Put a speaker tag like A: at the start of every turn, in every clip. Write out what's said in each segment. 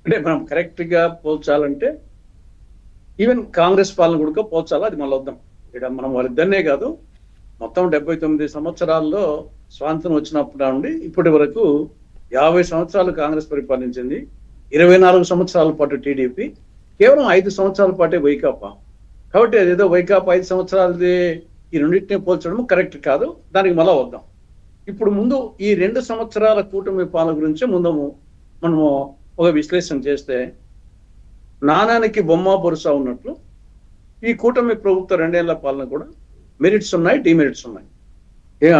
A: అంటే మనం కరెక్ట్ గా పోల్చాలంటే ఈవెన్ కాంగ్రెస్ పాలన కూడా పోల్చాలా, అది మళ్ళీ వద్దాం. ఇక్కడ మనం వాళ్ళిద్దరినే కాదు, మొత్తం 79 సంవత్సరాల్లో స్వాతంత్రం వచ్చినప్పటి నుండి ఇప్పటి వరకు 50 సంవత్సరాలు కాంగ్రెస్ పరిపాలించింది, 24 సంవత్సరాల పాటు టీడీపీ, కేవలం 5 సంవత్సరాల పాటే వైకాపా. కాబట్టి అదేదో వైకాపా 5 సంవత్సరాలది ఈ రెండింటినీ పోల్చడం కరెక్ట్ కాదు, దానికి మళ్ళా వద్దాం. ఇప్పుడు ముందు ఈ 2 సంవత్సరాల కూటమి పాలన గురించి ముందు మనము ఒక విశ్లేషణ చేస్తే, నాణానికి బొమ్మ బొరుసా ఉన్నట్లు ఈ కూటమి ప్రభుత్వ 2 ఏళ్ల పాలన కూడా మెరిట్స్ ఉన్నాయి, డిమెరిట్స్ ఉన్నాయి.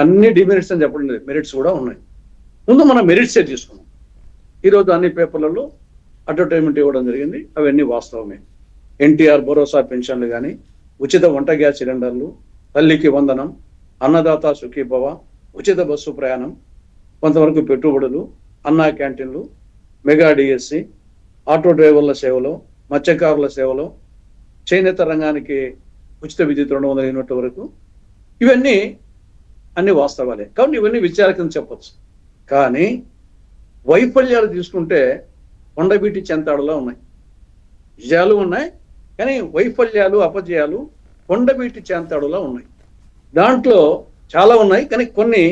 A: అన్ని డిమెరిట్స్ అని చెప్పడం లేదు, మెరిట్స్ కూడా ఉన్నాయి. ముందు మనం మెరిట్సే తీసుకున్నాం. ఈరోజు అన్ని పేపర్లలో అడ్వర్టైజ్మెంట్ ఇవ్వడం జరిగింది, అవన్నీ వాస్తవమే. ఎన్టీఆర్ భరోసా పెన్షన్లు కానీ, ఉచిత వంట గ్యాస్ సిలిండర్లు, తల్లికి వందనం, అన్నదాత సుఖీభవ, ఉచిత బస్సు ప్రయాణం, కొంతవరకు పెట్టుబడులు, అన్నా క్యాంటీన్లు, మెగా డిఎస్సి, ఆటో డ్రైవర్ల సేవలో, మత్స్యకారుల సేవలో, చేనేత రంగానికి ఉచిత విద్యుత్ 200 యూనిట్ల వరకు, ఇవన్నీ అన్ని వాస్తవాలే. కాబట్టి ఇవన్నీ విచారకం చెప్పచ్చు. కానీ వైఫల్యాలు తీసుకుంటే కొండబీటి చెంతాడులా ఉన్నాయి. విజయాలు ఉన్నాయి, కానీ వైఫల్యాలు అపజయాలు కొండబీటి చెంతాడులా ఉన్నాయి. దాంట్లో చాలా ఉన్నాయి, కానీ కొన్ని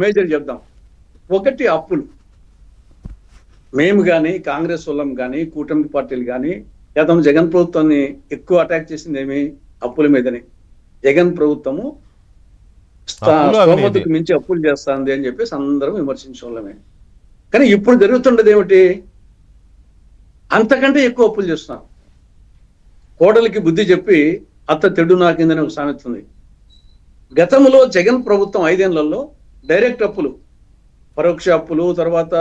A: మేజర్ చెప్దాం. ఒకటి అప్పులు. మేము కానీ, కాంగ్రెస్ వాళ్ళం కానీ, కూటమి పార్టీలు కానీ గతం జగన్ ప్రభుత్వాన్ని ఎక్కువ అటాక్ చేసింది ఏమి? అప్పుల మీదనే. జగన్ ప్రభుత్వము స్తోమతకు మించి అప్పులు చేస్తుంది అని చెప్పేసి అందరం విమర్శించే. కానీ ఇప్పుడు జరుగుతుండేది ఏమిటి? అంతకంటే ఎక్కువ అప్పులు చేస్తున్నాం. కోడలికి బుద్ధి చెప్పి అత్త తెడ్డు నాకిందని ఒక సామెత ఉంది. గతంలో జగన్ ప్రభుత్వం 5 ఏళ్లలో డైరెక్ట్ అప్పులు, పరోక్ష అప్పులు, తర్వాత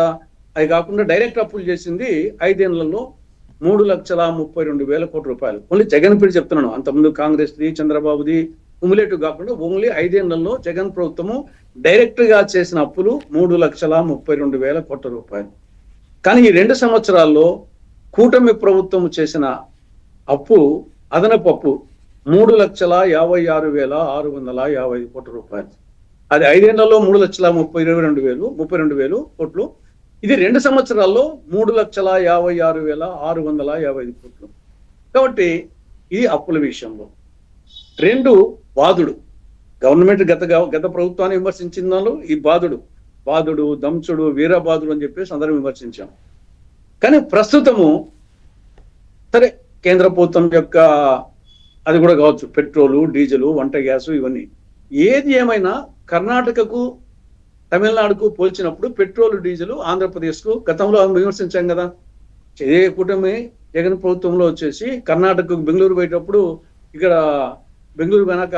A: అవి కాకుండా డైరెక్ట్ అప్పులు చేసింది 5 ఏళ్లలో 3,32,000 కోట్ల రూపాయలు. ఓన్లీ జగన్ పేరు చెప్తున్నాను, అంతకుముందు కాంగ్రెస్ది, చంద్రబాబుది కుములేటివ్ కాకుండా ఓన్లీ 5 ఏళ్లలో జగన్ ప్రభుత్వము డైరెక్ట్ గా చేసిన అప్పులు 3,32,000 కోట్ల రూపాయలు. కానీ ఈ 2 సంవత్సరాల్లో కూటమి ప్రభుత్వం చేసిన అప్పు, అదనపు అప్పు 3,56,655 కోట్ల రూపాయలు. అది 5 ఏళ్లలో 3,32,000 కోట్లు. ఇది 2 సంవత్సరాల్లో 3,56,655 కోట్లు. కాబట్టి ఇది అప్పుల విషయంలో. 2 బాధుడు. గవర్నమెంట్ గత ప్రభుత్వాన్ని విమర్శించిన వాళ్ళు ఈ బాధుడు, దంచుడు, వీరబాధుడు అని చెప్పేసి అందరం విమర్శించాం. కానీ ప్రస్తుతము సరే, కేంద్ర ప్రభుత్వం యొక్క అది కూడా కావచ్చు, పెట్రోలు, డీజిల్, వంట గ్యాసు, ఇవన్నీ. ఏది ఏమైనా కర్ణాటకకు, తమిళనాడుకు పోల్చినప్పుడు పెట్రోల్, డీజిల్ ఆంధ్రప్రదేశ్కు గతంలో విమర్శించాం కదా. ఇదే కూటమి జగన్ ప్రభుత్వంలో వచ్చేసి కర్ణాటకకు బెంగళూరు పోయేటప్పుడు ఇక్కడ బెంగళూరు వెనక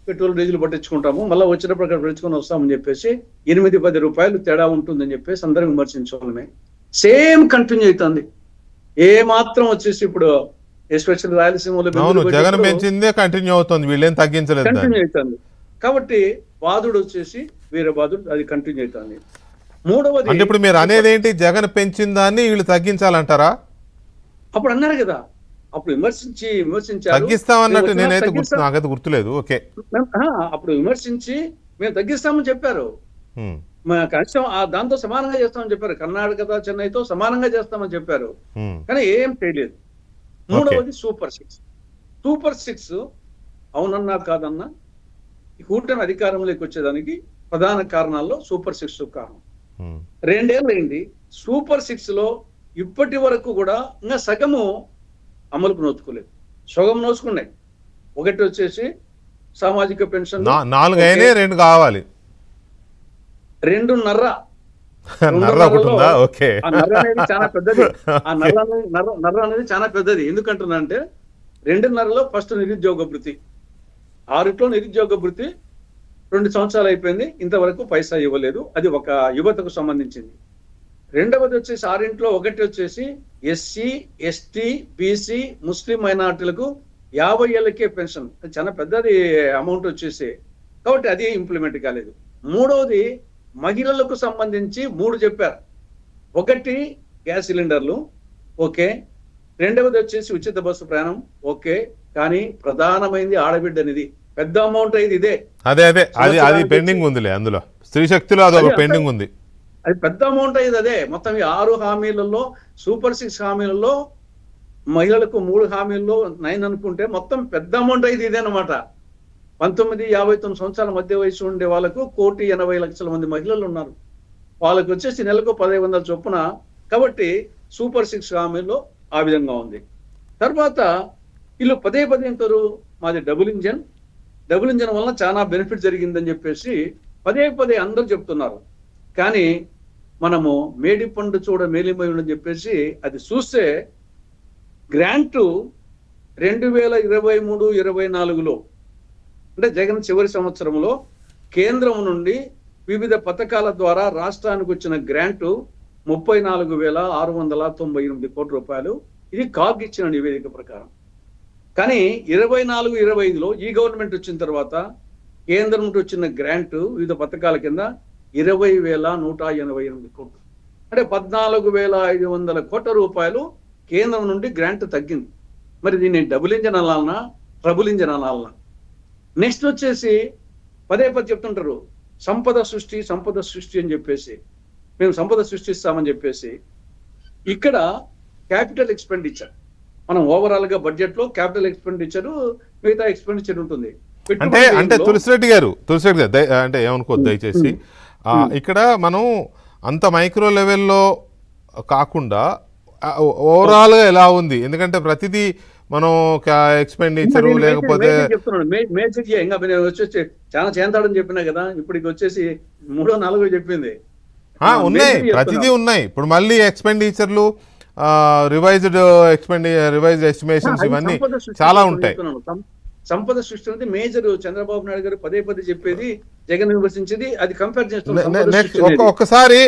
A: పెట్రోల్, డీజిల్ పట్టించుకుంటాము, మళ్ళీ వచ్చినప్పుడు అక్కడ పెంచుకొని వస్తామని చెప్పేసి 8-10 రూపాయలు తేడా ఉంటుందని చెప్పేసి అందరం విమర్శించాలమే. సేమ్ కంటిన్యూ అవుతుంది. ఏ మాత్రం వచ్చేసి ఇప్పుడు ఎస్పెషల్ రాయలసీమలో
B: జగన్ పెంచిందే కంటిన్యూ అవుతుంది, వీళ్ళేం తగ్గించలేదు,
A: కంటిన్యూ అవుతుంది. కాబట్టి బాధుడు వచ్చేసి వీరబాధుడు, అది కంటిన్యూ అవుతుంది. మూడవది,
B: ఇప్పుడు మీరు అనేది ఏంటి? జగన్ పెంచిన దాన్ని వీళ్ళు తగ్గించాలంటారా?
A: అప్పుడు అన్నారు కదా, అప్పుడు విమర్శించారు,
B: తగ్గిస్తామన్నట్టు నాకైతే గుర్తులేదు. ఓకే,
A: అప్పుడు విమర్శించి మేము తగ్గిస్తామని చెప్పారు. కనీసం దాంతో సమానంగా చేస్తామని చెప్పారు. కర్ణాటక, చెన్నైతో సమానంగా చేస్తామని చెప్పారు, కానీ ఏం చేయలేదు. మూడవది సూపర్ సిక్స్. అవునన్నా కాదన్నా, ఈ కూటమి అధికారంలోకి వచ్చేదానికి ప్రధాన కారణాల్లో సూపర్ 6 కారణం. 2 ఏళ్ళు అయింది. సూపర్ 6 లో ఇప్పటి వరకు కూడా ఇంకా సగము అమలుకు నోచుకోలేదు, సగం నోచుకున్నాయి. ఒకటి వచ్చేసి సామాజిక పెన్షన్
B: 4 అయినా 2 కావాలి,
A: 2.5. ఆ నర్ర అనేది చాలా పెద్దది. ఆ నర్ర అనేది చాలా పెద్దది. ఎందుకంటున్నా అంటే 2.5లో ఫస్ట్ నిరుద్యోగ భృతి, 6లో నిరుద్యోగ భృతి 2 సంవత్సరాలు అయిపోయింది, ఇంతవరకు పైసా ఇవ్వలేదు. అది ఒక యువతకు సంబంధించింది. రెండవది వచ్చేసి 6లో ఒకటి వచ్చేసి ఎస్సీ, ఎస్టీ, బీసీ, ముస్లిం మైనార్టీలకు 50 ఏళ్ళకే పెన్షన్, అది చాలా పెద్దది అమౌంట్ వచ్చేసి. కాబట్టి అది ఇంప్లిమెంట్ కాలేదు. మూడవది మహిళలకు సంబంధించి 3 చెప్పారు. ఒకటి గ్యాస్ సిలిండర్లు, ఓకే. రెండవది వచ్చేసి ఉచిత బస్సు ప్రయాణం, ఓకే. కానీ ప్రధానమైనది ఆడబిడ్డ అనేది, పెద్ద అమౌంట్ అయింది ఇదే.
B: అదే అది పెండింగ్ ఉందిలే, అందులో స్త్రీ శక్తిలో అదొక పెండింగ్ ఉంది.
A: అది పెద్ద అమౌంట్ అయ్యేది అదే. మొత్తం ఈ 6 హామీలలో సూపర్ 6 హామీలలో మహిళలకు 3 హామీల్లో 9 అనుకుంటే మొత్తం పెద్ద అమౌంట్ అయ్యేది ఇదేనమాట. 19-59 సంవత్సరాల మధ్య వయసు ఉండే వాళ్ళకు 1,80,00,000 మంది మహిళలు ఉన్నారు. వాళ్ళకి వచ్చేసి నెలకు 1,500 చొప్పున. కాబట్టి సూపర్ 6 హామీల్లో ఆ విధంగా ఉంది. తర్వాత వీళ్ళు పదే అంటారు మాది డబుల్ ఇంజన్ వల్ల చాలా బెనిఫిట్ జరిగిందని చెప్పేసి పదే అందరూ చెప్తున్నారు. కానీ మనము మేడి పండు చూడ మేలిమయుడని చెప్పేసి అది చూస్తే గ్రాంటు 2023-24లో అంటే జగన్ చివరి సంవత్సరంలో కేంద్రం నుండి వివిధ పథకాల ద్వారా రాష్ట్రానికి వచ్చిన గ్రాంటు 34,698 కోట్ల రూపాయలు. ఇది కాగ్ ఇచ్చిన నివేదిక ప్రకారం. కానీ 24-25లో ఈ గవర్నమెంట్ వచ్చిన తర్వాత కేంద్రం నుండి వచ్చిన గ్రాంటు వివిధ పథకాల కింద 20,188 కోట్లు, అంటే 14,500 కోట్ల రూపాయలు కేంద్రం నుండి గ్రాంట్ తగ్గింది. మరి దీన్ని డబుల్ ఇంజన్ అనాలనా, ట్రబుల్ ఇంజన్ అనాలనా? నెక్స్ట్ వచ్చేసి పదే చెప్తుంటారు సంపద సృష్టి అని చెప్పేసి. మేము సంపద సృష్టిస్తామని చెప్పేసి ఇక్కడ క్యాపిటల్ ఎక్స్పెండిచర్ మనం ఓవరాల్ గా బడ్జెట్ లో క్యాపిటల్ ఎక్స్పెండిచర్ మిగతా ఎక్స్పెండిచర్ ఉంటుంది.
B: అంటే తులసిరెడ్డి గారు అంటే ఏమనుకోవద్దు దయచేసి. ఇక్కడ మనం అంత మైక్రో లెవెల్లో కాకుండా ఓవరాల్ గా ఎలా ఉంది, ఎందుకంటే ప్రతిదీ మనం ఎక్స్పెండిచర్ లేకపోతే
A: చెప్తున్నాడు మేజర్ ఇంకా వచ్చేసి చాలా చేస్తాడని చెప్పినా కదా. ఇప్పటికి వచ్చేసి 3-4 చెప్పింది
B: ఉన్నాయి, ప్రతిదీ ఉన్నాయి. ఇప్పుడు మళ్ళీ ఎక్స్పెండిచర్లు రివైజ్డ్ ఎస్టిమేషన్స్ ఇవన్నీ చాలా ఉంటాయి.
A: సంపద సృష్టి అనేది మేజర్. చంద్రబాబు నాయుడు గారు పదే చెప్పేది, జగన్ విమర్శించేది, అది కంపేర్ చేస్తున్నారు.
B: ఒకసారి